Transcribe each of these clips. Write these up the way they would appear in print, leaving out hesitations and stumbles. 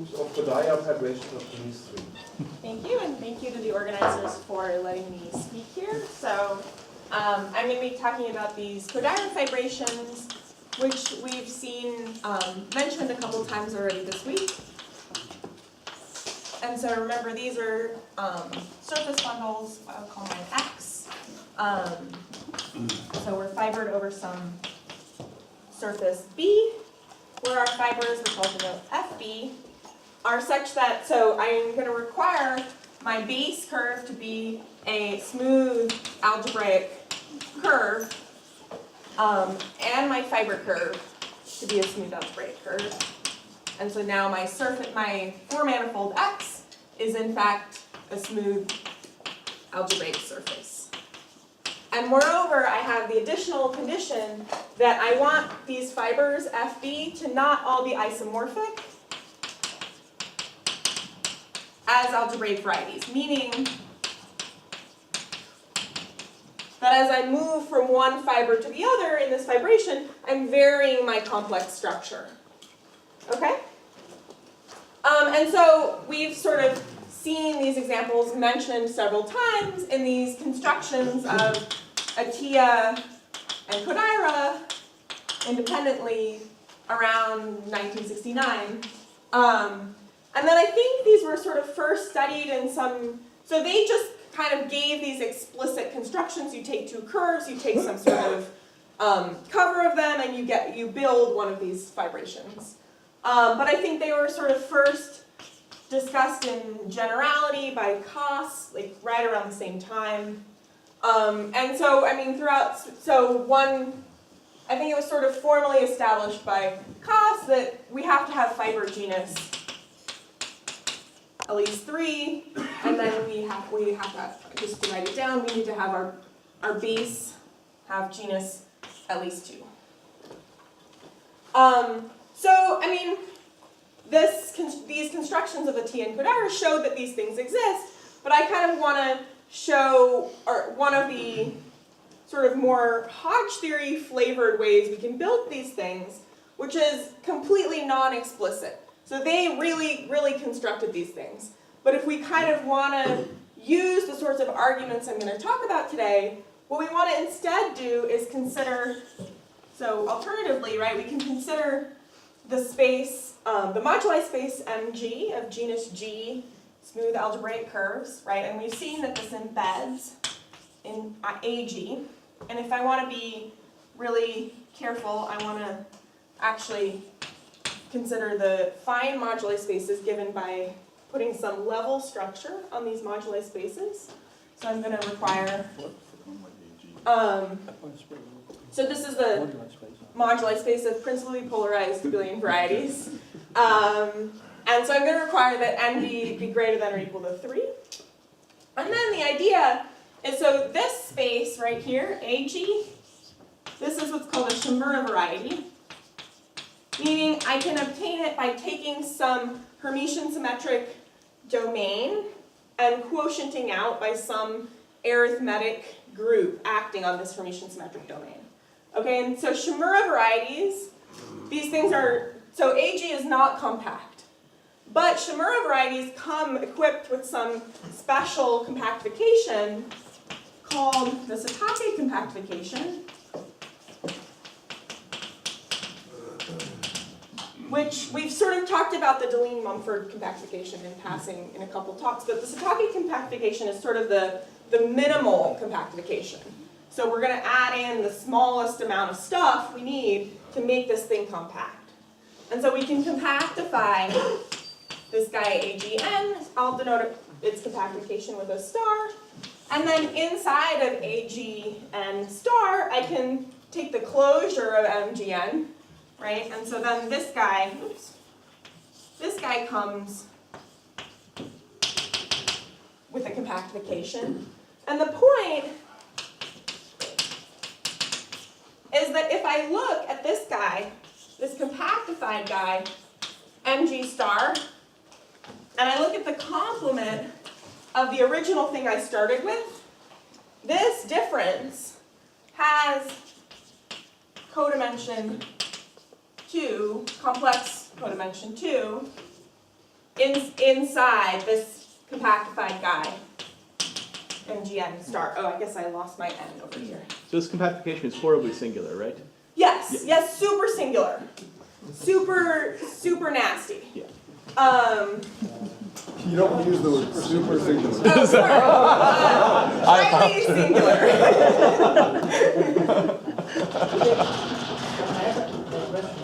use of Kodaira fibrations of genus 3. Thank you, and thank you to the organizers for letting me speak here. So I'm going to be talking about these Kodaira fibrations, which we've seen mentioned a couple times already this week. And so remember, these are surface bundles, what I'll call my X. So we're fibered over some surface B, where our fibers, which I'll denote FB, are such that, so I'm going to require my base curve to be a smooth algebraic curve, and my fiber curve to be a smooth algebraic curve. And so now my four-manifold X is in fact a smooth algebraic surface. And moreover, I have the additional condition that I want these fibers, FB, to not all be isomorphic as algebraic varieties, meaning that as I move from one fiber to the other in this fibration, I'm varying my complex structure. Okay? And so we've sort of seen these examples mentioned several times in these constructions of Atiyah and Kodaira independently around 1969. And then I think these were sort of first studied in some, so they just kind of gave these explicit constructions. You take two curves, you take some sort of cover of them, and you build one of these fibrations. But I think they were sort of first discussed in generality by Koss, like right around the same time. And so, I mean, I think it was sort of formally established by Koss that we have to have fiber genus at least 3, and then we have to, just to write it down, we need to have our base have genus at least 2. So, I mean, these constructions of Atiyah and Kodaira show that these things exist, but I kind of want to show one of the sort of more Hodge theory flavored ways we can build these things, which is completely non-explicit. So they really, really constructed these things. But if we kind of want to use the sorts of arguments I'm going to talk about today, what we want to instead do is consider, so alternatively, right, we can consider the space, the moduli space MG of genus G, smooth algebraic curves, right? And we've seen that this embeds in AG. And if I want to be really careful, I want to actually consider the fine moduli spaces given by putting some level structure on these moduli spaces. So I'm going to require, so this is the moduli space of principally polarized abelian varieties. And so I'm going to require that NB be greater than or equal to 3. And then the idea is, so this space right here, AG, this is what's called a Shimura variety, meaning I can obtain it by taking some Hermitian symmetric domain and quotienting out by some arithmetic group acting on this Hermitian symmetric domain. Okay, and so Shimura varieties, these things are, so AG is not compact, but Shimura varieties come equipped with some special compactification called the Satake compactification, which we've sort of talked about the Deligne-Mumford compactification in passing in a couple talks, but the Satake compactification is sort of the minimal compactification. So we're going to add in the smallest amount of stuff we need to make this thing compact. And so we can compactify this guy AGN. I'll denote its compactification with a star. And then inside of AGN star, I can take the closure of MGN, right? And so then this guy, this guy comes with a compactification. And the point is that if I look at this guy, this compactified guy, MG star, and I look at the complement of the original thing I started with, this difference has codimension 2, complex codimension 2, inside this compactified guy, MGN star. Oh, I guess I lost my N over here. So this compactification is horribly singular, right? Yes, Yeah. yes, super singular. Super nasty. Yeah. You don't use the word super singular. Oh, sorry. Highly singular.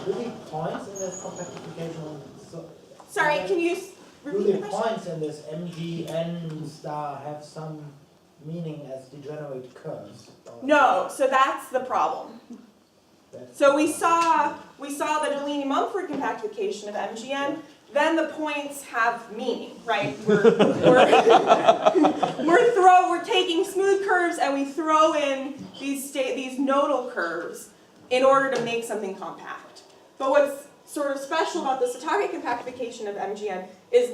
Do the points in this compactification, Sorry, can you do repeat the the question? points in this MGN star have some meaning as degenerate curves? Or- No, so that's the problem. That's- So we saw the Delaney-Mumford compactification of MGN. Then the points have meaning, right? We're taking smooth curves and we throw in these nodal curves in order to make something compact. But what's sort of special about the Satake compactification of MGN is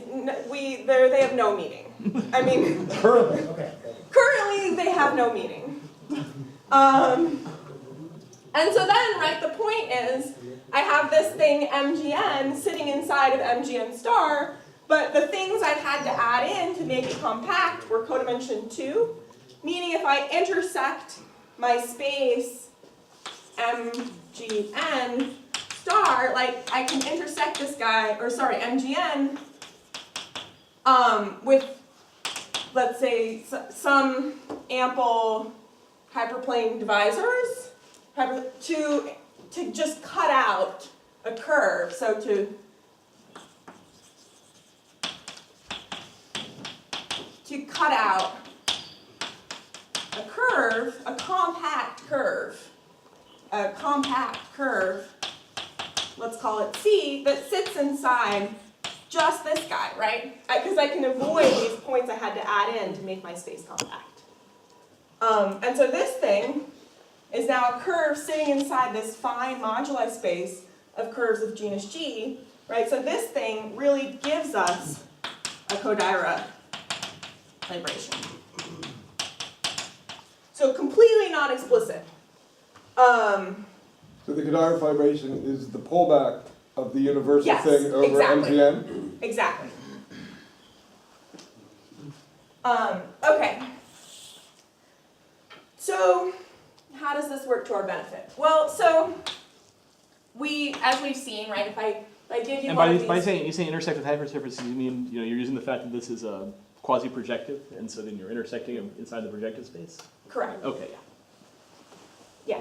they have no meaning. I mean, Okay. currently they have no meaning. And so then, right, the point is, I have this thing MGN sitting inside of MGN star, but the things I've had to add in to make it compact were codimension 2, meaning if I intersect my space MGN star, like I can intersect this guy, or sorry, MGN, with, let's say, some ample hyperplane divisors, to just cut out a curve. So to cut out a curve, a compact curve, let's call it C, that sits inside just this guy, right? Because I can avoid these points I had to add in to make my space compact. And so this thing is now a curve sitting inside this fine moduli space of curves of genus G, right? So this thing really gives us a Kodaira vibration. So completely not explicit. So the Kodaira vibration is the pullback of the universal Yes, thing over exactly. MGN? Exactly. Okay. So how does this work to our benefit? Well, so as we've seen, right, if I give you And one by of these, saying intersect with hypersurfaces, you mean you're using the fact that this is a quasi-projective, and so then you're intersecting inside the projective space? correct. Okay. Yeah.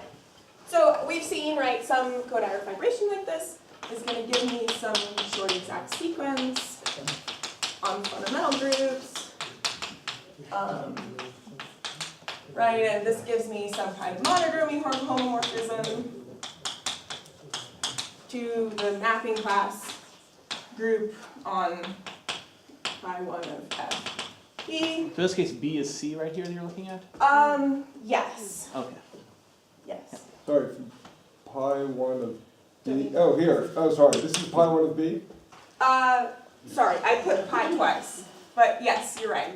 So we've seen, right, some Kodaira vibration like this is going to give me some short exact sequence on fundamental groups. Right, and this gives me some kind of monodromy homomorphism to the mapping class group on phi 1 of F B. So in this case, B is C right here that you're looking at? Yes. Okay. Yes. Sorry, pi 1 of D. Oh, here. Oh, sorry. This is pi 1 of B? Sorry, I put pi twice, but yes, you're right.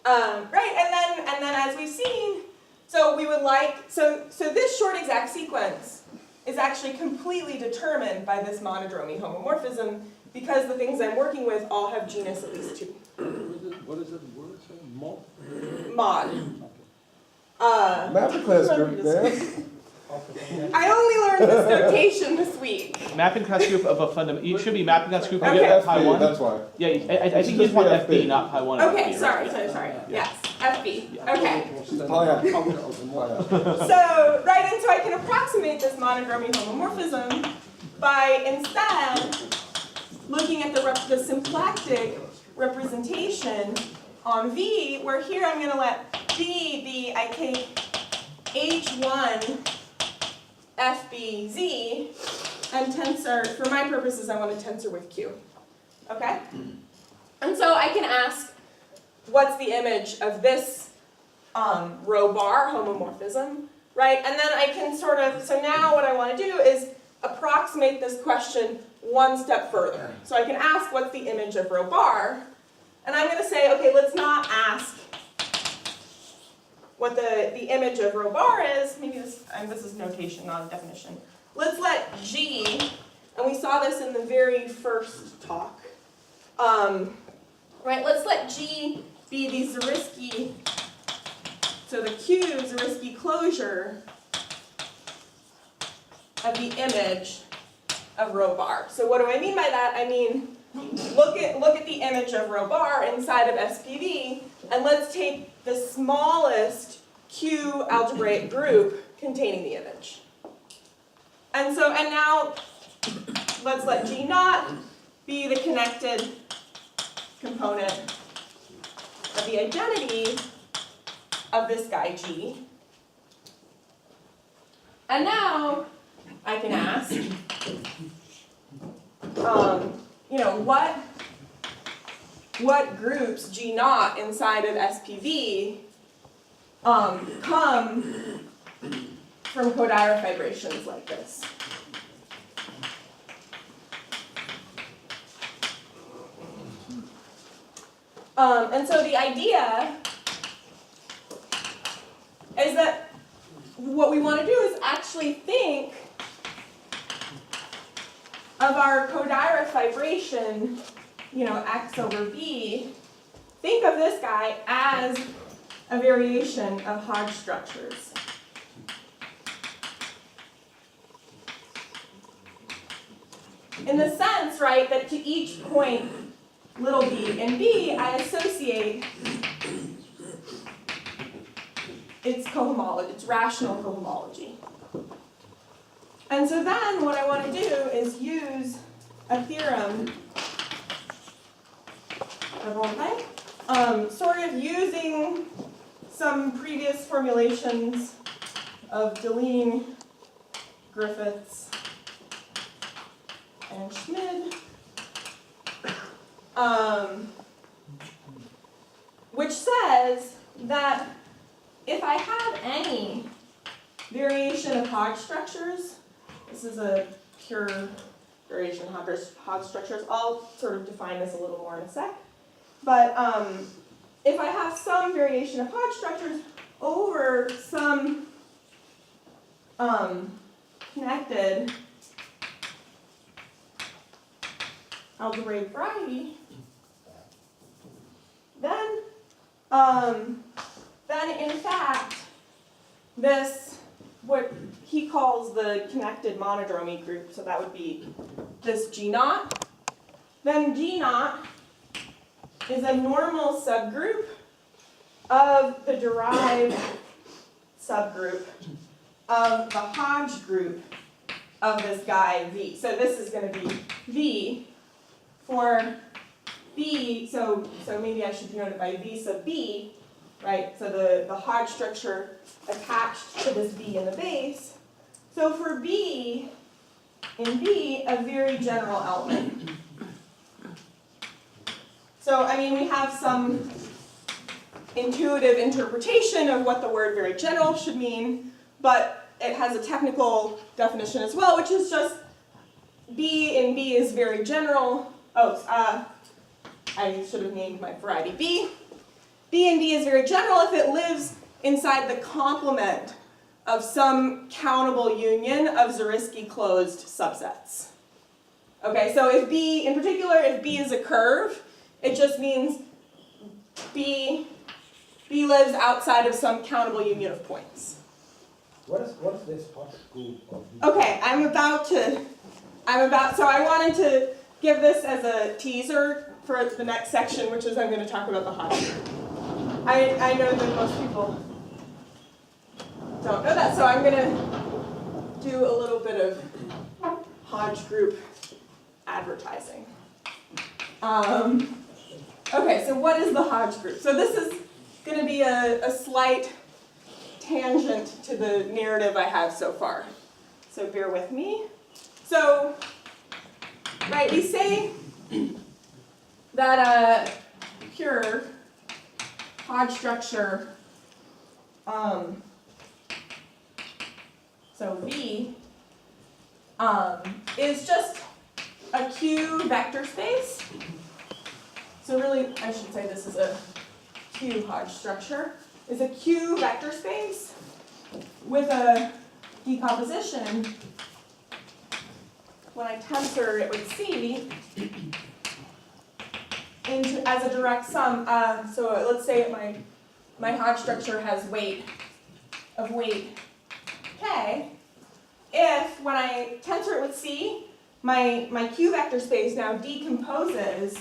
Right, and then as we've seen, so we would like, so this short exact sequence is actually completely determined by this monodromy homomorphism because the things I'm working with all have genus at least 2. What is it word? Mod? Mod. Mapping class group, man. I only learned this notation this week. Mapping class group of a fundamental, it should be mapping class group of Okay. pi FB, 1. that's why. Yeah, I think It's you just want just FB, FB. not pi 1 of Okay, FB, sorry. right? Yes, FB. Okay. Pi F. So, right, and so I can approximate this monodromy homomorphism by instead looking at the symplectic representation on V, where here I'm going to let B be, I take H1 FBZ and tensor, for my purposes, I want to tensor with Q. Okay? And so I can ask, what's the image of this rho bar homomorphism, right? And then I can sort of, so now what I want to do is approximate this question one step further. So I can ask, what's the image of rho bar? And I'm going to say, okay, let's not ask what the image of rho bar is. Maybe this is notation, not a definition. Let's let G, and we saw this in the very first talk. Right, let's let G be the Zariski, so the Q Zariski closure of the image of rho bar. So what do I mean by that? I mean, look at the image of rho bar inside of SPV, and let's take the smallest Q algebraic group containing the image. And now let's let G naught be the connected component of the identity of this guy G. And now I can ask, what groups G naught inside of SPV come from Kodaira fibrations like this? And so the idea is that what we want to do is actually think of our Kodaira fibration, X over B, think of this guy as a variation of Hodge structures. In the sense, right, that to each point, little b and b, I associate its cohomology, its rational cohomology. And so then what I want to do is use a theorem of Wolfach, sort of using some previous formulations of Deline, Griffiths, and Schmid, which says that if I have any variation of Hodge structures, this is a pure variation of Hodge structures. I'll sort of define this a little more in a sec. But if I have some variation of Hodge structures over some connected algebraic variety, then in fact, this, what he calls the connected monodromy group, so that would be this G naught, then G naught is a normal subgroup of the derived subgroup of the Hodge group of this guy V. So this is going to be V for B, so maybe I should denote it by V sub B, right? So the Hodge structure attached to this B in the base. So for B, in B, a very general element. So, I mean, we have some intuitive interpretation of what the word very general should mean, but it has a technical definition as well, which is just B in B is very general. I should have named my variety B. B in B is very general if it lives inside the complement of some countable union of Zariski closed subsets. Okay, so if B, in particular, if B is a curve, it just means B lives outside of some countable union of points. What is this Hodge group of B? Okay, so I wanted to give this as a teaser for the next section, which is I'm going to talk about the Hodge group. I know that most people don't know that, so I'm going to do a little bit of Hodge group advertising. Okay, so what is the Hodge group? So this is going to be a slight tangent to the narrative I have so far. So bear with me. So, right, we say that a pure Hodge structure, so V, is just a Q vector space. So really, I should say this is a Q Hodge structure. Is a Q vector space with a decomposition. When I tensor it with C, as a direct sum. So let's say my Hodge structure has weight k. If when I tensor it with C, my Q vector space now decomposes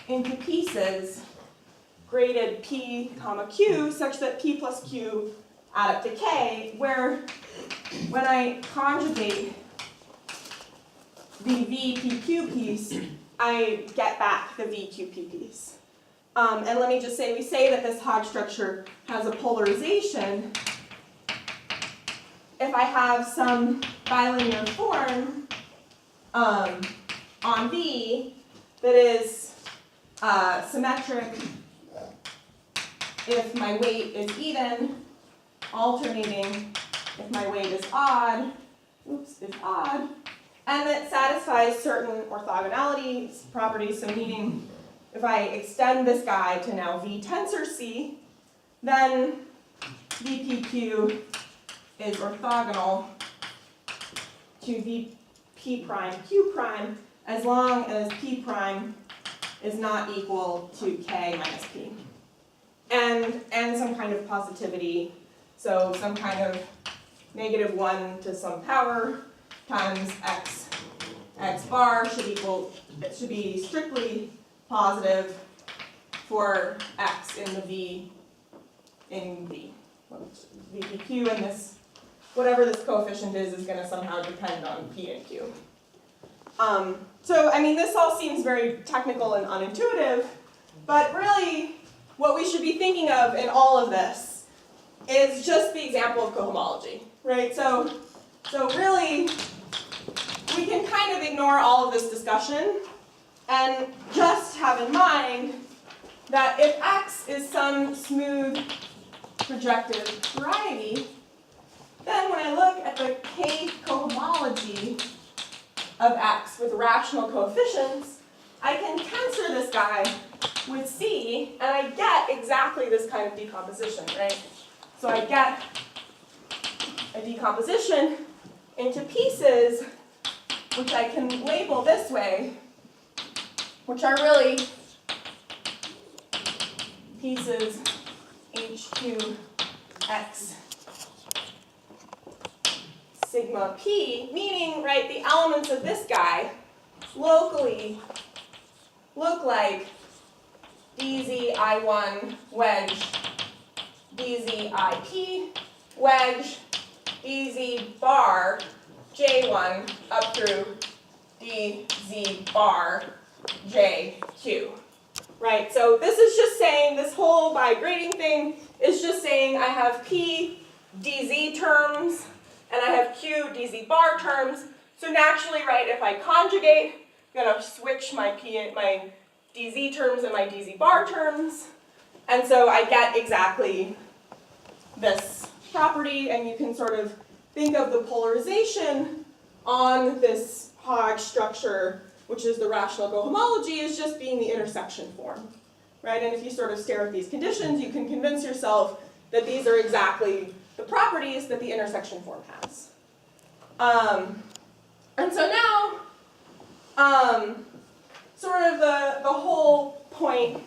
into pieces graded P comma Q such that P plus Q add up to K, where when I conjugate the VPQ piece, I get back the VQP piece. And let me just say, we say that this Hodge structure has a polarization. If I have some bilinear form on V that is symmetric if my weight is even, alternating if my weight is odd, and that satisfies certain orthogonality properties, so meaning if I extend this guy to now V tensor C, then VPQ is orthogonal to VP prime Q prime as long as P prime is not equal to K minus P. And some kind of positivity, so some kind of -1 to some power times x bar should be strictly positive for x in the V VPQ, and this, whatever this coefficient is going to somehow depend on P and Q. So, I mean, this all seems very technical and unintuitive, but really what we should be thinking of in all of this is just the example of cohomology, right? So really, we can kind of ignore all of this discussion and just have in mind that if X is some smooth projective variety, then when I look at the K cohomology of X with rational coefficients, I can tensor this guy with C, and I get exactly this kind of decomposition, right? So I get a decomposition into pieces, which I can label this way, which are really pieces HQX sigma P, meaning, right, the elements of this guy locally look like DZI1 wedge, DZIP wedge, DZ bar J1 up through DZ bar JQ. Right, so this is just saying, this whole by grading thing is just saying I have P DZ terms and I have Q DZ bar terms. So naturally, right, if I conjugate, I'm going to switch my DZ terms and my DZ bar terms. And so I get exactly this property, and you can sort of think of the polarization on this Hodge structure, which is the rational cohomology, as just being the intersection form, right? And if you sort of stare at these conditions, you can convince yourself that these are exactly the properties that the intersection form has. And so now, sort of the whole point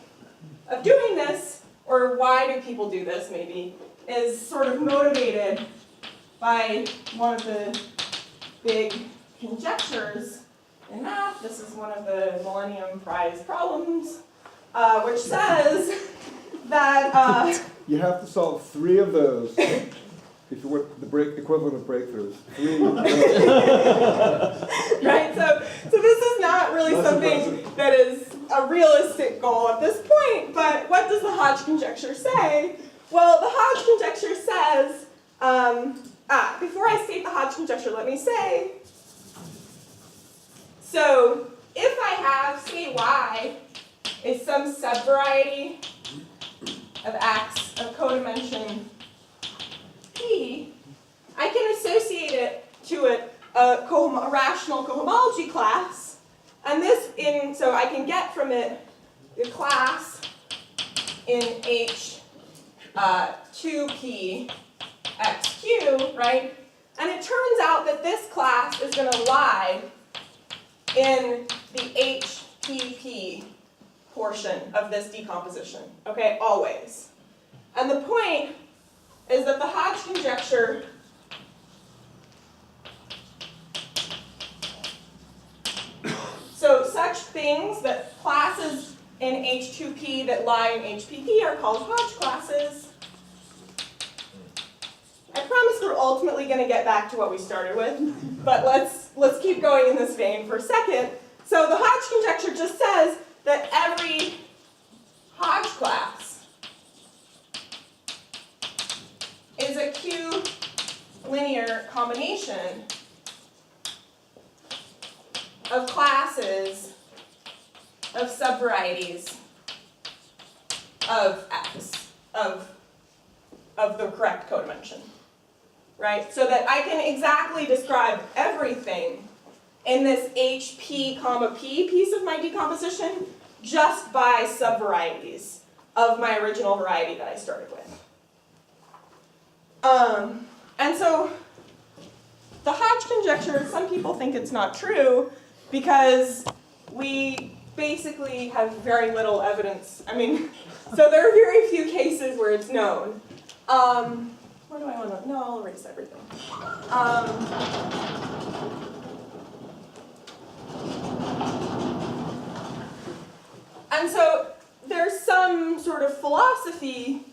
of doing this, or why do people do this maybe, is sort of motivated by one of the big conjectures in math. This is one of the Millennium Prize problems, which says that You have to solve 3 of those if you want the equivalent of breakthroughs. 3 of those. right? So this is not really something that is a realistic goal at this point, but what does the Hodge conjecture say? Well, the Hodge conjecture says, before I state the Hodge conjecture, let me say, so if I have, say, Y is some subvariety of X of codimension P, I can associate it to a rational cohomology class, and so I can get from it the class in H 2P XQ, right? And it turns out that this class is going to lie in the H HPP portion of this decomposition, okay, always. And the point is that the Hodge conjecture so such things that classes in H2P that lie in HPP are called Hodge classes. I promise we're ultimately going to get back to what we started with, but let's keep going in this vein for a second. So the Hodge conjecture just says that every Hodge class is a Q linear combination of classes of subvarieties of X, of the correct codimension, right? So that I can exactly describe everything in this HP comma P piece of my decomposition just by subvarieties of my original variety that I started with. And so the Hodge conjecture, some people think it's not true because we basically have very little evidence. I mean, so there are very few cases where it's known. What do I want to, no, I'll erase everything. And so there's some sort of philosophy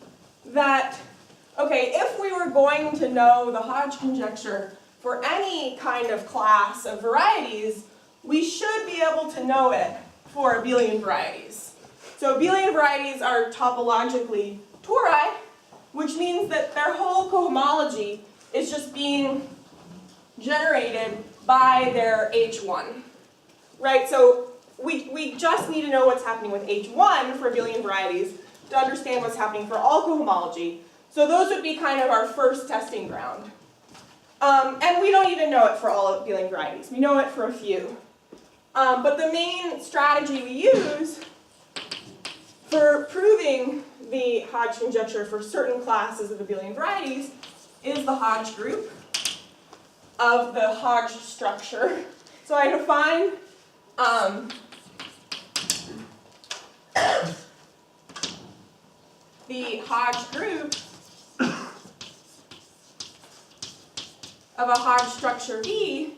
that, okay, if we were going to know the Hodge conjecture for any kind of class of varieties, we should be able to know it for abelian varieties. So abelian varieties are topologically tori, which means that their whole cohomology is just being generated by their H1, right? So we just need to know what's happening with H1 for abelian varieties to understand what's happening for all cohomology. So those would be kind of our first testing ground. And we don't even know it for all abelian varieties. We know it for a few. But the main strategy we use for proving the Hodge conjecture for certain classes of abelian varieties is the Hodge group of the Hodge structure. So I define the Hodge group of a Hodge structure V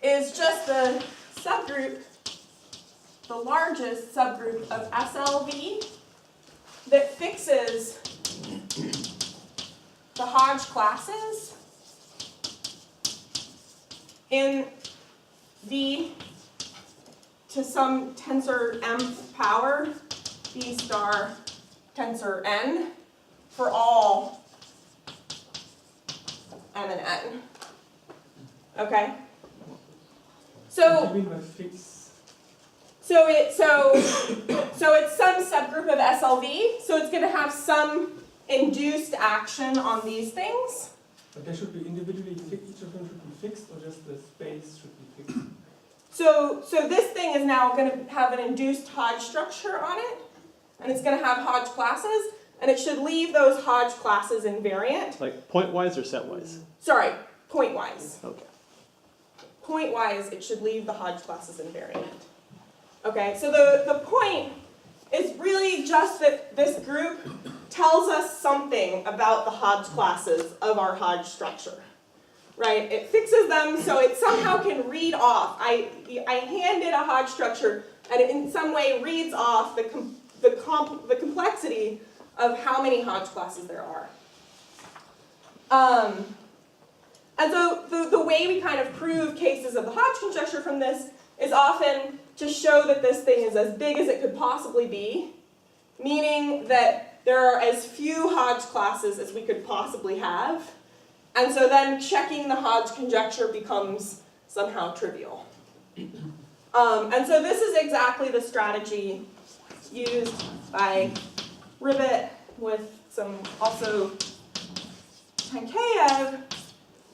is just the subgroup, the largest subgroup of SLV that fixes the Hodge classes in V to some tensor mth power, V star tensor n, for all m and n. Okay? So What do you mean by fix? So it's some subgroup of SLV, so it's going to have some induced action on these things. But they should be individually fixed, each of them should be fixed, or just the space should be fixed? So this thing is now going to have an induced Hodge structure on it, and it's going to have Hodge classes, and it should leave those Hodge classes invariant. Like point-wise or set-wise? Sorry, point-wise. Okay. Point-wise, it should leave the Hodge classes invariant. Okay, so the point is really just that this group tells us something about the Hodge classes of our Hodge structure, right? It fixes them so it somehow can read off. I hand it a Hodge structure, and it in some way reads off the complexity of how many Hodge classes there are. And so the way we kind of prove cases of the Hodge conjecture from this is often to show that this thing is as big as it could possibly be, meaning that there are as few Hodge classes as we could possibly have, and so then checking the Hodge conjecture becomes somehow trivial. And so this is exactly the strategy used by Ribbit with some also Tenkeyev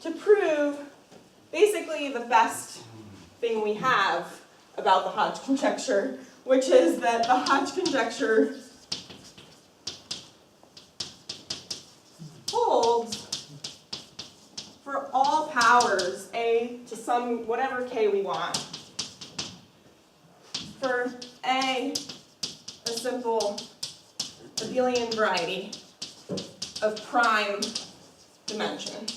to prove basically the best thing we have about the Hodge conjecture, which is that the Hodge conjecture holds for all powers a to some whatever k we want for A, a simple abelian variety of prime dimension.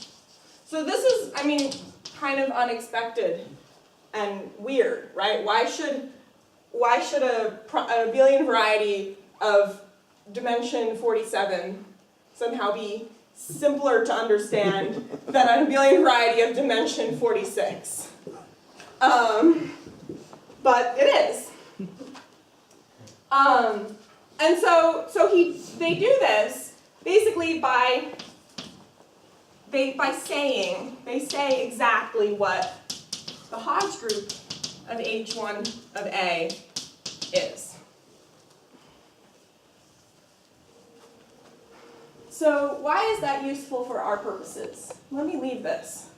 So this is, I mean, kind of unexpected and weird, right? Why should an abelian variety of dimension 47 somehow be simpler to understand than an abelian variety of dimension 46? But it is. And so they do this basically by saying, they say exactly what the Hodge group of H1 of A is. So why is that useful for our purposes? Let me leave this.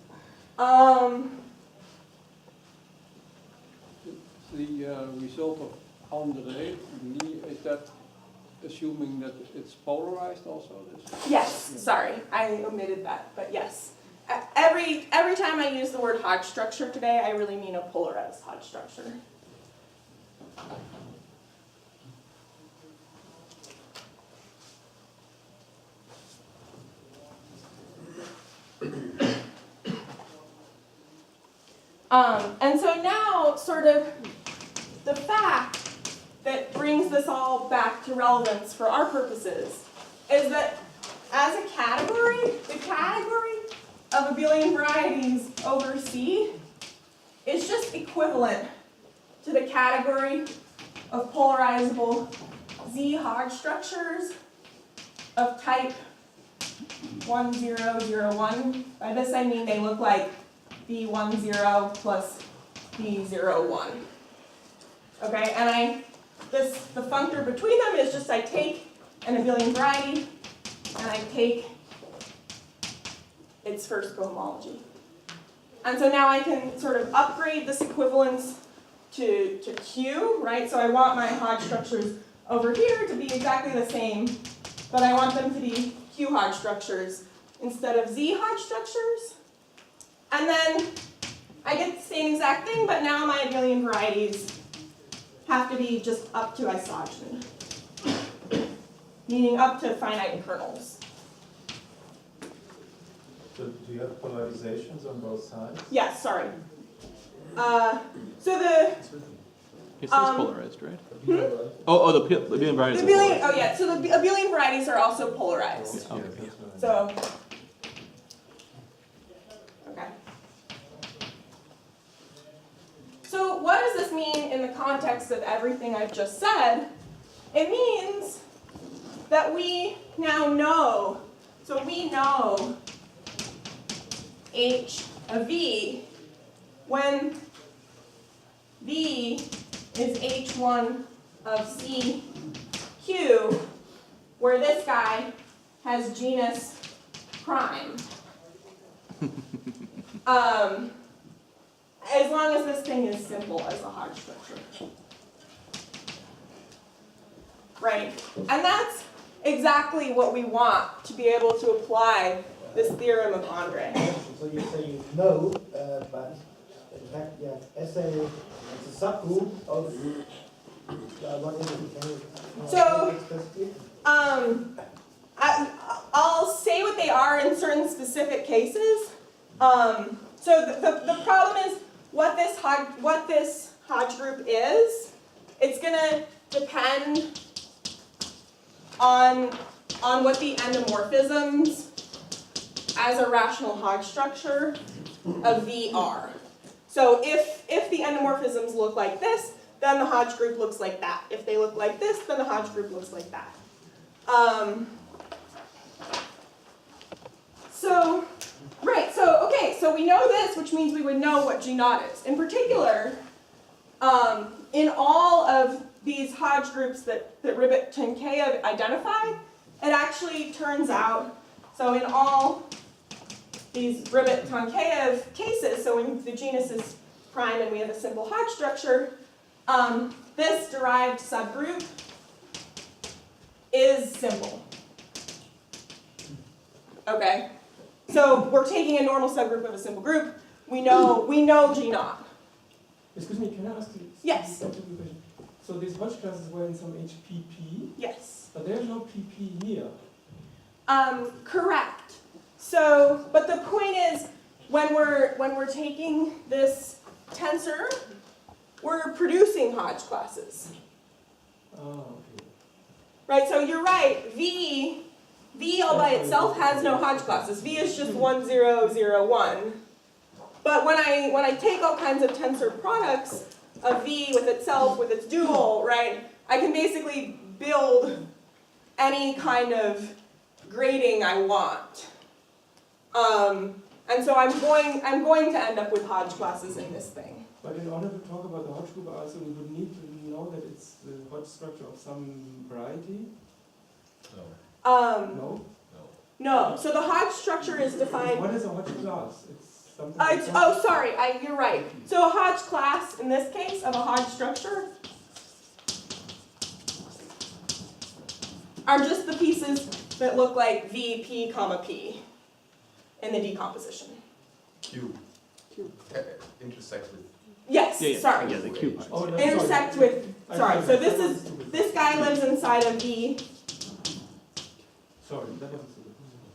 The result of André, is that assuming that it's polarized also? Yes, sorry, I omitted that, but yes. Every time I use the word Hodge structure today, I really mean a polarized Hodge structure. And so now, sort of, the fact that brings this all back to relevance for our purposes is that as a category, the category of abelian varieties over C is just equivalent to the category of polarizable Z Hodge structures of type 1001. By this I mean they look like B10 plus B01. Okay, and the functor between them is just I take an abelian variety and I take its first cohomology. And so now I can sort of upgrade this equivalence to Q, right? So I want my Hodge structures over here to be exactly the same, but I want them to be Q Hodge structures instead of Z Hodge structures. And then I get the same exact thing, but now my abelian varieties have to be just up to isogeny, meaning up to finite kernels. So do you have polarizations on both sides? Yes, sorry. So the It's polarized, right? Hmm? Oh, the abelian varieties. The abelian, oh yeah, so the abelian varieties are also polarized. Okay. So, okay. So what does this mean in the context of everything I've just said? It means that we now know, so we know H of V when V is H1 of CQ, where this guy has genus prime. As long as this thing is simple as a Hodge structure. Right? And that's exactly what we want to be able to apply this theorem of André. So you say you know, but in fact you have essay, it's a subgroup of what is it? Can you So, explicitly? I'll say what they are in certain specific cases. So the problem is what this Hodge group is. It's going to depend on what the endomorphisms as a rational Hodge structure of V are. So if the endomorphisms look like this, then the Hodge group looks like that. If they look like this, then the Hodge group looks like that. So we know this, which means we would know what G naught is. In particular, in all of these Hodge groups that Ribet-Tenkeyev identified, it actually turns out, so in all these Ribet-Tenkeyev cases, so when the genus is prime and we have a simple Hodge structure, this derived subgroup is simple. Okay? So we're taking a normal subgroup of a simple group. We know G naught. Excuse me, can I ask you? Yes. a question? So these Hodge classes were in some HPP, Yes. but there's no PP here. Correct. So, but the point is, when we're taking this tensor, we're producing Hodge classes. Oh, okay. Right, so you're right, V all by itself has no Hodge classes. V is just 1, 0, 0, 1. But when I take all kinds of tensor products of V with itself, with its dual, right, I can basically build any kind of grading I want. And so I'm going to end up with Hodge classes in this thing. But in order to talk about the Hodge group also, we would need to know that it's the Hodge structure of some variety. No? No, so the Hodge structure is defined. What is a Hodge class? It's something. Oh, sorry, you're right. So a Hodge class, in this case, of a Hodge structure, are just the pieces that look like V, P, comma, P in the decomposition. Q. Intersect with. Yes, sorry. Yeah, the Q part. Oh, no, Intersect sorry. with, sorry, so this guy lives inside of V. Sorry, that wasn't so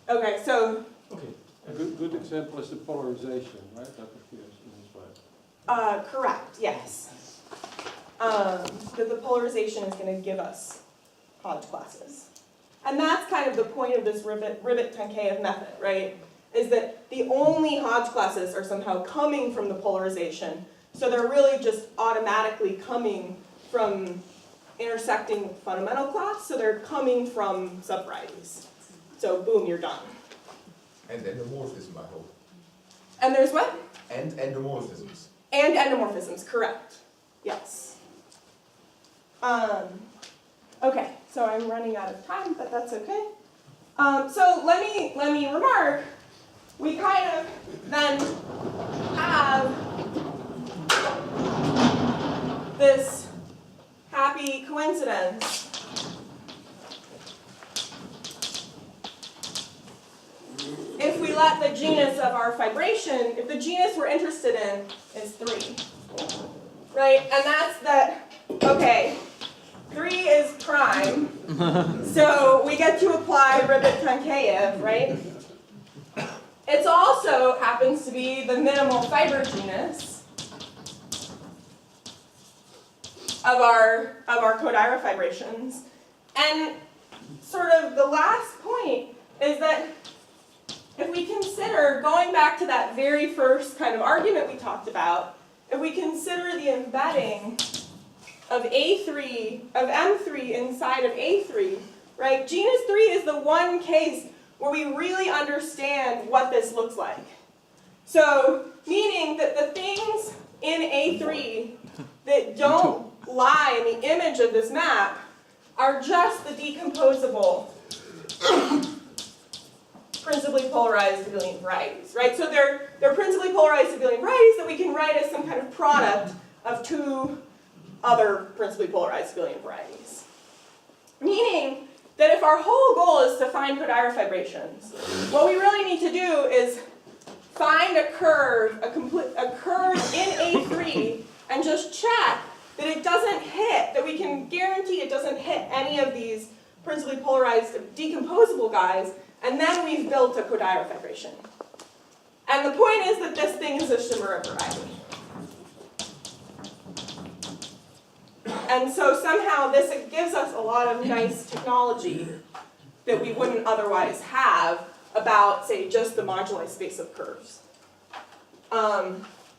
good. Okay, so, Okay. A good example is the polarization, right, that appears in this way. correct, yes. That the polarization is going to give us Hodge classes. And that's kind of the point of this Ribbit-Tankeev method, right? Is that the only Hodge classes are somehow coming from the polarization, so they're really just automatically coming from intersecting with fundamental class, so they're coming from subvarieties. So boom, you're done. And endomorphism, I hope. And there's what? And endomorphisms. And endomorphisms, correct. Yes. Okay, so I'm running out of time, but that's okay. So let me remark, we kind of then have this happy coincidence. If we let the genus of our fibration, if the genus we're interested in is 3, right? And that's that, okay, 3 is prime, so we get to apply Ribbit-Tankeev, right? It also happens to be the minimal fiber genus of our Kodaira fibrations. And sort of the last point is that if we consider, going back to that very first kind of argument we talked about, if we consider the embedding of A3, of M3 inside of A3, right? Genus 3 is the one case where we really understand what this looks like. So, meaning that the things in A3 that don't lie in the image of this map are just the decomposable principally polarized abelian varieties, right? So they're principally polarized abelian varieties that we can write as some kind of product of 2 other principally polarized abelian varieties. Meaning that if our whole goal is to find Kodaira fibrations, what we really need to do is find a curve, a curve in A3, and just check that it doesn't hit, that we can guarantee it doesn't hit any of these principally polarized decomposable guys, and then we've built a Kodaira fibration. And the point is that this thing is a Shimura variety. And so somehow this gives us a lot of nice technology that we wouldn't otherwise have about, say, just the moduli space of curves.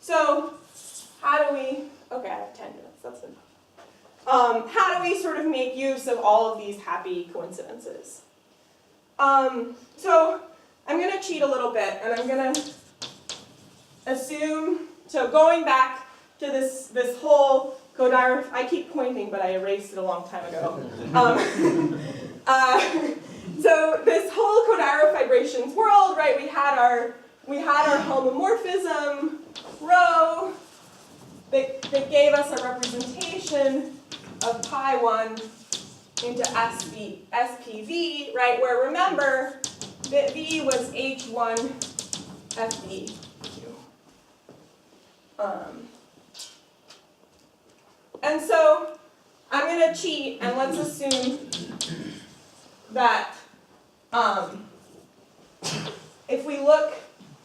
So how do we, okay, I have 10 minutes, that's enough. How do we sort of make use of all of these happy coincidences? So I'm going to cheat a little bit, and I'm going to assume, so going back to this whole Kodaira, I keep pointing, but I erased it a long time ago. So this whole Kodaira fibrations world, right? We had our homomorphism rho that gave us a representation of pi 1 into SPV, right? Where remember that V was H1 FV. And so going to cheat and let's assume that if we look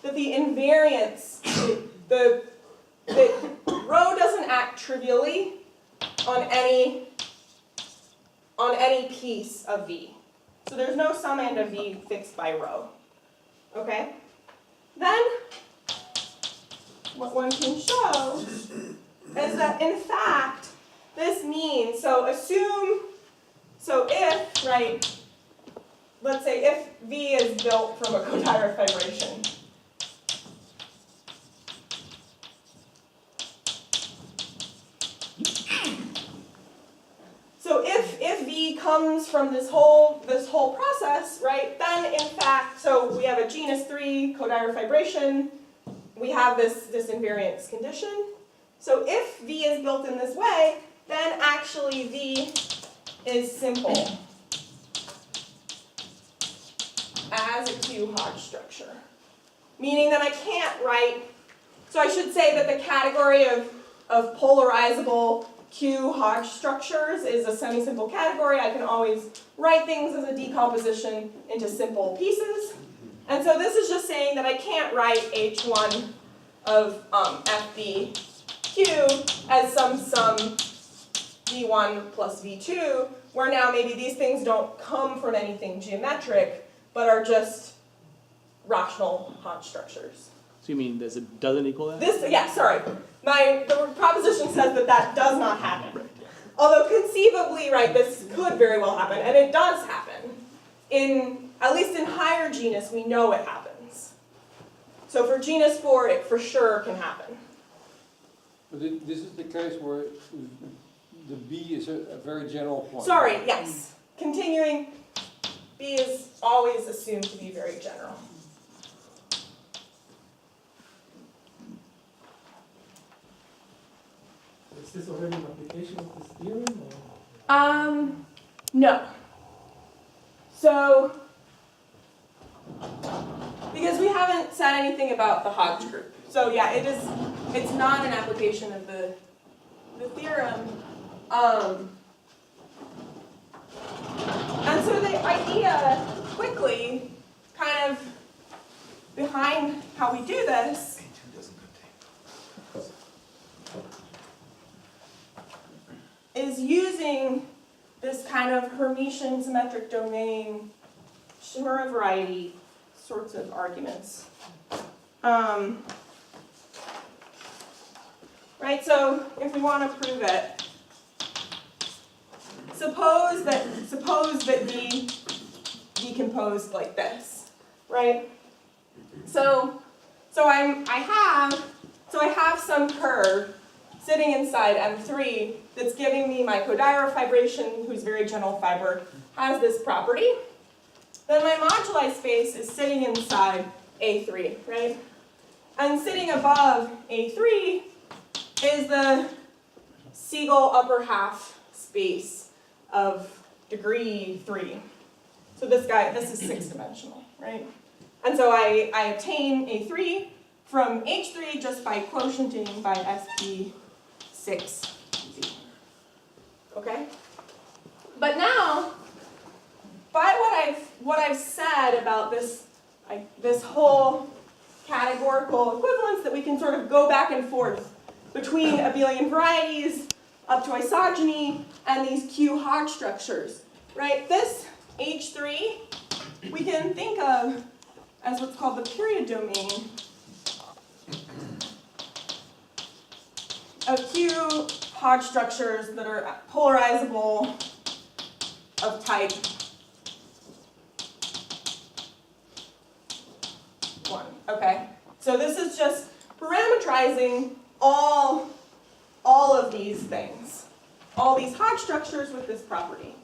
that the invariance, the rho doesn't act trivially on any piece of V. So there's no sum and of V fixed by rho. Okay? Then what one can show is that in fact this means, so if, right, let's say if V is built from a Kodaira fibration, so if V comes from this whole process, right, then in fact, so we have a genus 3 Kodaira fibration, we have this invariance condition. So if V is built in this way, then actually V is simple as a Q Hodge structure. Meaning that I can't write, so I should say that the category of polarizable Q Hodge structures is a semi-simple category. I can always write things as a decomposition into simple pieces. And so this is just saying that I can't write H1 of FBQ as some V1 plus V2, where now maybe these things don't come from anything geometric, but are just rational Hodge structures. So you mean doesn't equal that? The proposition says that does not happen. Right. Although conceivably, right, this could very well happen, and it does happen. At least in higher genus, we know it happens. So for genus 4, it for sure can happen. But this is the case where the B is a very general point. Sorry, yes. Continuing, B is always assumed to be very general. Is this already an application of this theorem? Or? No. So, because we haven't said anything about the Hodge group. So yeah, it's not an application of the theorem. And so the idea, quickly, kind of behind how we do this, is using this kind of Hermitian symmetric domain, Shimura variety sorts of arguments. Right, so if we want to prove it, suppose that D decomposed like this, right? So I have some curve sitting inside M3 that's giving me my Kodaira fibration, whose very general fiber has this property. Then my moduli space is sitting inside A3, right? And sitting above A3 is the Siegel upper half space of degree 3. So this is 6-dimensional, right? And so I obtain A3 from H3 just by quotienting by SP6Z. Okay? But now, by what I've said about this whole categorical equivalence that we can sort of go back and forth between abelian varieties up to isogeny and these Q Hodge structures, right? This H3 we can think of as what's called the period domain of Q Hodge structures that are polarizable of type 1. Okay, so this is just parametrizing all of these things, all these Hodge structures with this property.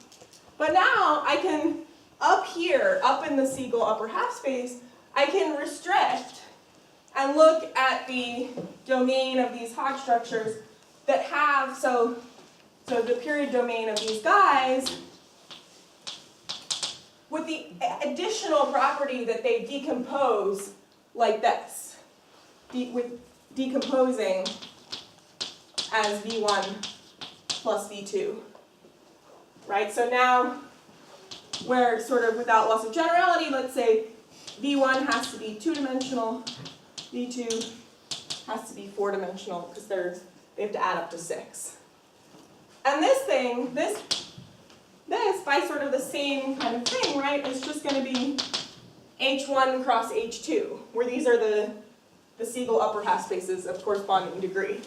But now I can, up here, up in the Siegel upper half space, I can restrict and look at the domain of these Hodge structures that have, so the period domain of these guys, with the additional property that they decompose like this, with decomposing as V1 plus V2. right? So now we're sort of without loss of generality, let's say V1 has to be 2-dimensional, V2 has to be 4-dimensional because they have to add up to 6. And this thing, this by sort of the same kind of thing, right, is just going to be H1 cross H2, where these are the Siegel upper half spaces of corresponding degree.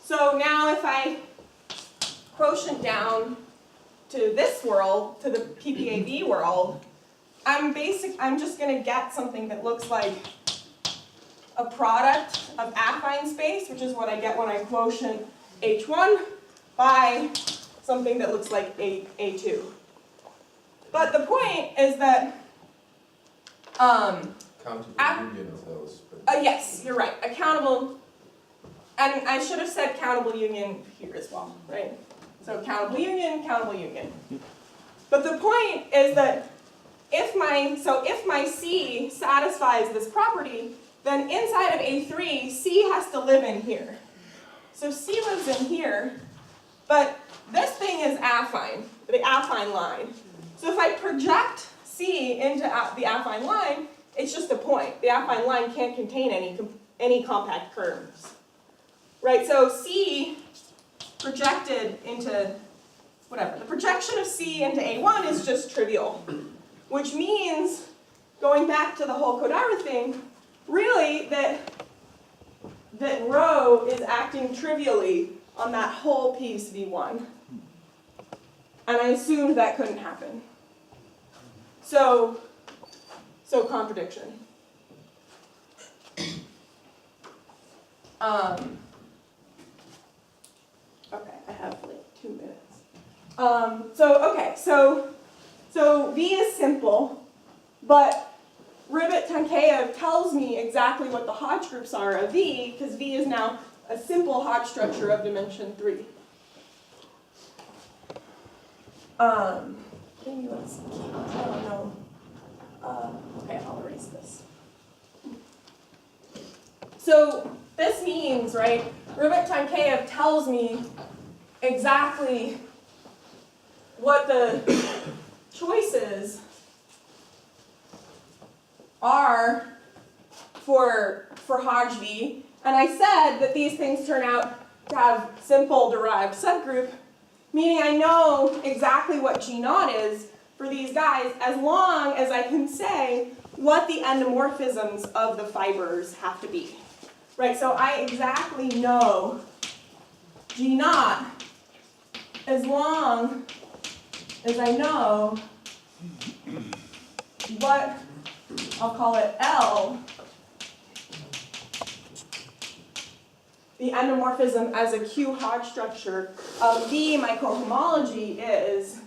So now if I quotient down to this world, to the PPAV world, I'm just going to get something that looks like a product of affine space, which is what I get when I quotient H1, by something that looks like A2. But the point is that Counting the union of those. But yes, you're right. Accountable, and I should have said countable union here as well, right? So countable union, countable union. But the point is that if my C satisfies this property, then inside of A3, C has to live in here. So C lives in here, but this thing is affine, the affine line. So if I project C into the affine line, it's just a point. The affine line can't contain any compact curves, right? So C projected into whatever. The projection of C into A1 is just trivial, which means, going back to the whole Kodaira thing, really that rho is acting trivially on that whole piece V1. And I assumed that couldn't happen. So contradiction. Okay, I have like 2 minutes. So V is simple, but Ribet-Tankeyev tells me exactly what the Hodge groups are of V, because V is now a simple Hodge structure of dimension 3. Maybe let's see. I don't know. Okay, I'll erase this. So this means, right, Ribet-Tankeyev tells me exactly what the choices are for Hodge V, and I said that these things turn out to have simple derived subgroup, meaning I know exactly what G0 is for these guys as long as I can say what the endomorphisms of the fibers have to be. Right, so I exactly know G0 as long as I know what, I'll call it L, the endomorphism as a Q Hodge structure of V, my cohomology is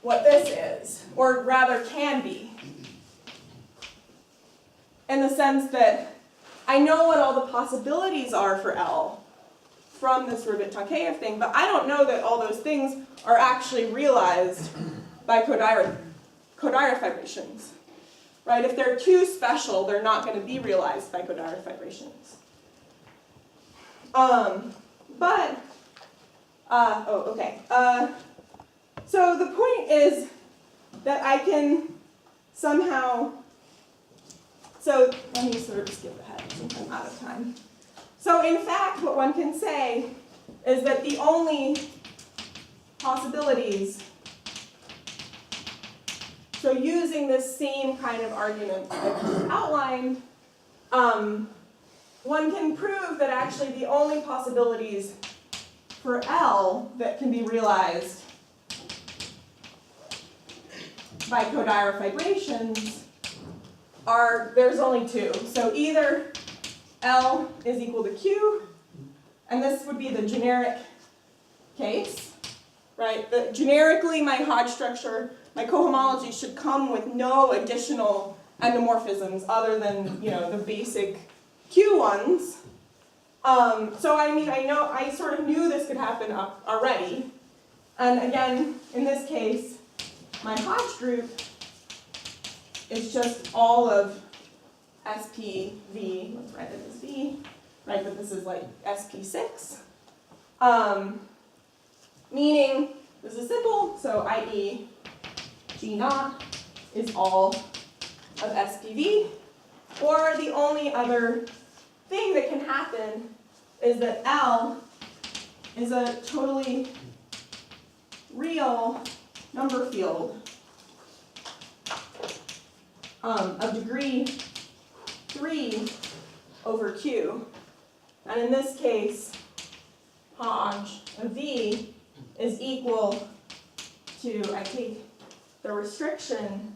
what this is, or rather can be. In the sense that I know what all the possibilities are for L from this Ribet-Tankeyev thing, but I don't know that all those things are actually realized by Kodaira fibrations. Right? If they're too special, they're not going to be realized by Kodaira fibrations. So the point is that I can somehow, so let me sort of skip ahead since I'm out of time. So in fact, what one can say is that the only possibilities, so using this same kind of argument that I just outlined, one can prove that actually the only possibilities for L that can be realized by Kodaira fibrations there's only two. So either L is equal to Q, and this would be the generic case, right? Generically, my Hodge structure, my cohomology should come with no additional endomorphisms other than, the basic Q ones. So I sort of knew this could happen already. And again, in this case, my Hodge group is just all of SPV, let's write it as V, right, but this is like SP6. meaning this is simple, so i.e. G naught is all of SPV, or the only other thing that can happen is that L is a totally real number field of degree 3 over Q. And in this case, Hodge of V is equal to, I take the restriction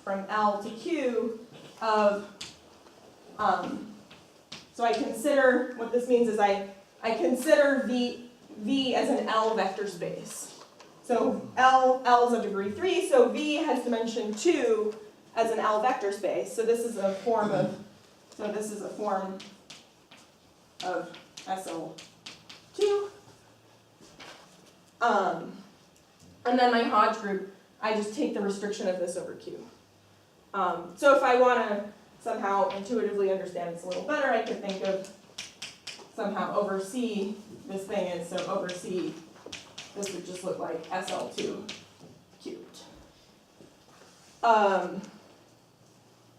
from L to Q of, so I consider, what this means is I consider V as an L vector space. So L is of degree 3, so V has dimension 2 as an L vector space. So this is a form of, SL2. And then my Hodge group, I just take the restriction of this over Q. So if I want to somehow intuitively understand this a little better, I could think of somehow over C, this thing is, so over C, this would just look like SL2 cubed.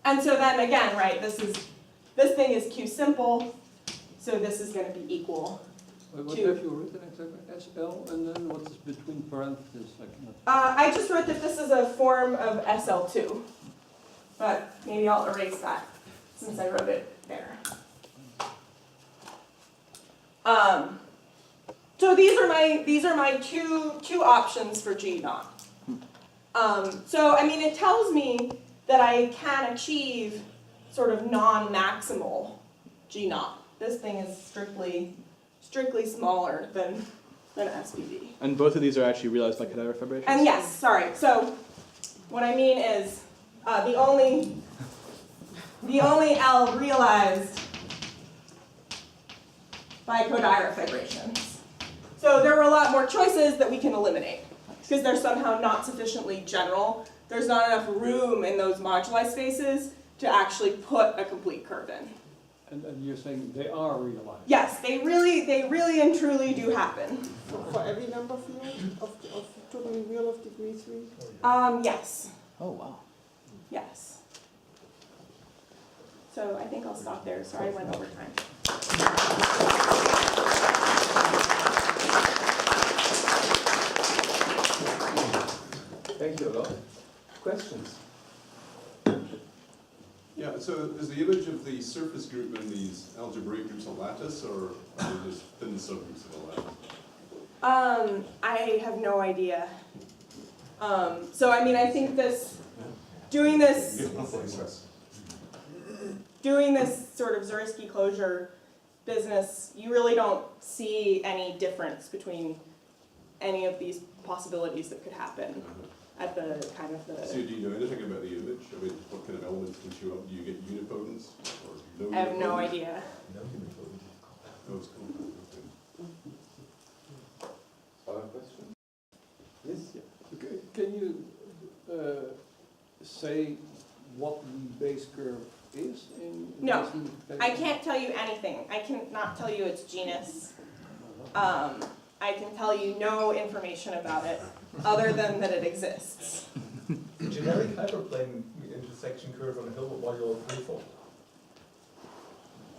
And so then again, right, this thing is Q simple, so this is going to be equal. What have you written exactly? SL, and then what is between parentheses? I just wrote that this is a form of SL2, but maybe I'll erase that since I wrote it there. So these are my two options for G naught. So I mean, it tells me that I can achieve sort of non-maximal G naught. This thing is strictly smaller than SPV. And both of these are actually realized by Kodaira fibrations? And yes, sorry. So what I mean is the only L realized by Kodaira fibrations. So there were a lot more choices that we can eliminate because they're somehow not sufficiently general. There's not enough room in those moduli spaces to actually put a complete curve in. And you're saying they are realized? Yes, they really and truly do happen. For every number field of totally real of degree 3? Yes. Oh, wow. Yes. So I think I'll stop there. Sorry I went over time. Thank you, Laure. Questions? Yeah, so is the image of the surface group in these algebraic groups a lattice, or are they just thin subgroups of a lattice? I have no idea. So I mean, I think doing this sort of Zariski closure business, you really don't see any difference between any of these possibilities that could happen at the kind of the. So do you know anything about the image? I mean, what kind of elements can show up? Do you get unipotents or no? I have no unipotents? idea. Oh, it's cool. Okay. Other questions? Yes? Okay. Can you say what the base curve is in No, this I can't tell you anything. I cannot tell you its genus. I can tell you no information about it other than that it exists. Generic hyperplane intersection curve on a Hilbert module threefold.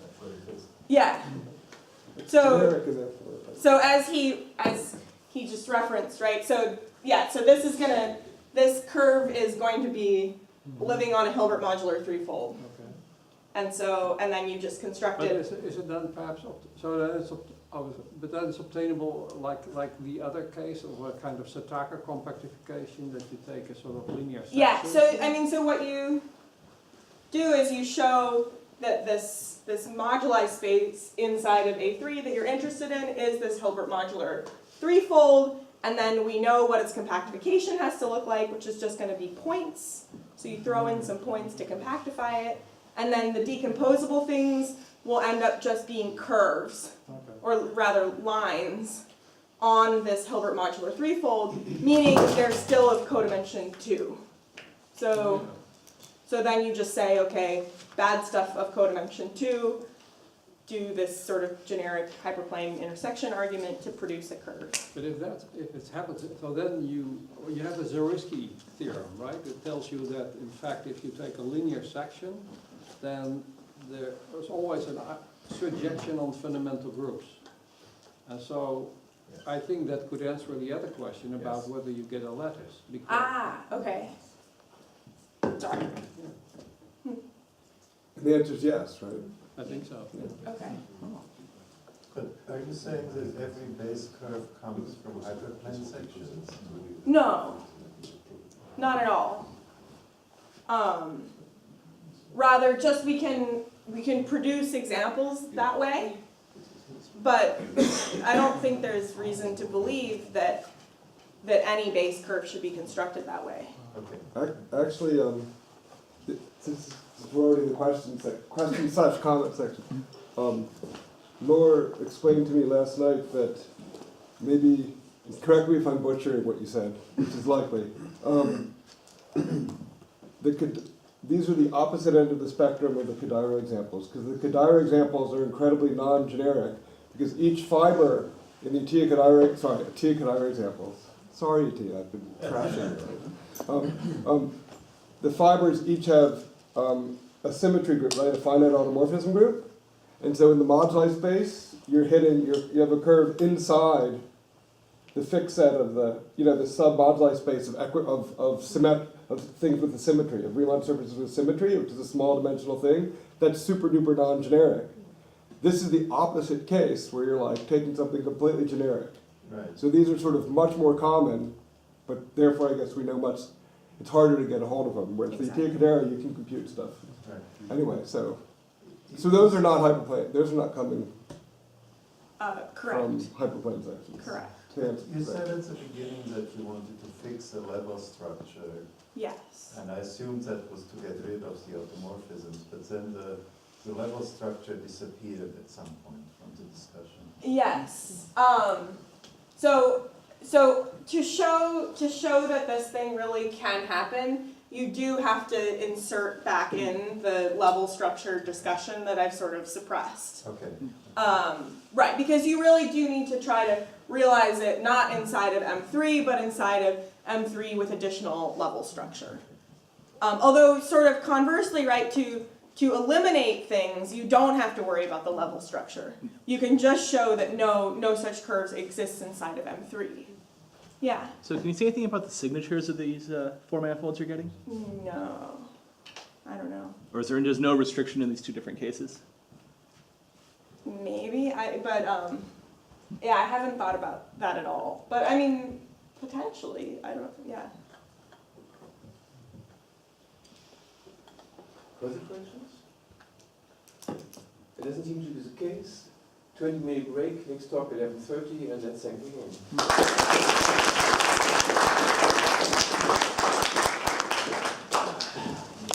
That's what it is. Yeah. So. Generic is that for- So as he just referenced, right? So yeah, so this curve is going to be living on a Hilbert modular threefold. Okay. And then you just construct But it. is it then perhaps, so that it's, but then it's obtainable like the other case of a kind of Sataka compactification that you take a sort of linear section? Yeah, so I mean, so what you do is you show that this moduli space inside of A3 that you're interested in is this Hilbert modular threefold, and then we know what its compactification has to look like, which is just going to be points. So you throw in some points to compactify it, and then the decomposable things will end up just being curves, Okay. or rather lines, on this Hilbert modular threefold, meaning they're still of codimension 2. So then you just say, okay, bad stuff of codimension 2, do this sort of generic hyperplane intersection argument to produce a curve. But if it's happens, so then you have a Zariski theorem, right? It tells you that, in fact, if you take a linear section, then there's always a surjection on fundamental groups. And so I think that could answer the other question about whether you get a lattice. Because Okay. Sorry. The answer is yes, right? I think so. Yeah. Okay. But are you saying that every base curve comes from hyperplane sections? No, not at all. Rather, just we can produce examples that way, but I don't think there's reason to believe that any base curve should be constructed that way. Okay. Actually, since we're already in the question/comment section, Laure explained to me last night that maybe, correct me if I'm butchering what you said, which is likely, these are the opposite end of the spectrum of the Kodaira examples, because the Kodaira examples are incredibly non-generic, because each fiber in the Atiyah Kodaira examples, sorry Atiyah, I've been trashing. The fibers each have a symmetry group, right, a finite automorphism group, and so in the moduli space, you have a curve inside the fixed set of the sub-moduli space of things with a symmetry, of Riemann surfaces with symmetry, which is a small dimensional thing, that's super duper non-generic. This is the opposite case where you're like taking something completely generic. Right. So these are sort of much more common, but therefore I guess we know it's harder to get a hold of them. Whereas the Atiyah Kodaira, you can compute stuff. Right. Anyway, so those are not hyperplane. Those are not coming Correct. from hyperplane sections. Correct. You said at the beginning that you wanted to fix a level structure, Yes. and I assumed that was to get rid of the automorphisms, but then the level structure disappeared at some point from the discussion. Yes. So to show that this thing really can happen, you do have to insert back in the level structure discussion that I've sort of suppressed. Okay. Right, because you really do need to try to realize it not inside of M3, but inside of M3 with additional level structure. Although sort of conversely, right, to eliminate things, you don't have to worry about the level structure. You can just show that no such curves exists inside of M3. Yeah? So can you say anything about the signatures of these four manifolds you're getting? No. I don't know. Or is there just no restriction in these two different cases? Maybe, yeah, I haven't thought about that at all. But I mean, potentially, yeah. Further questions? It doesn't seem to be the case. 20-minute break, next talk 11:30, and then thank you again.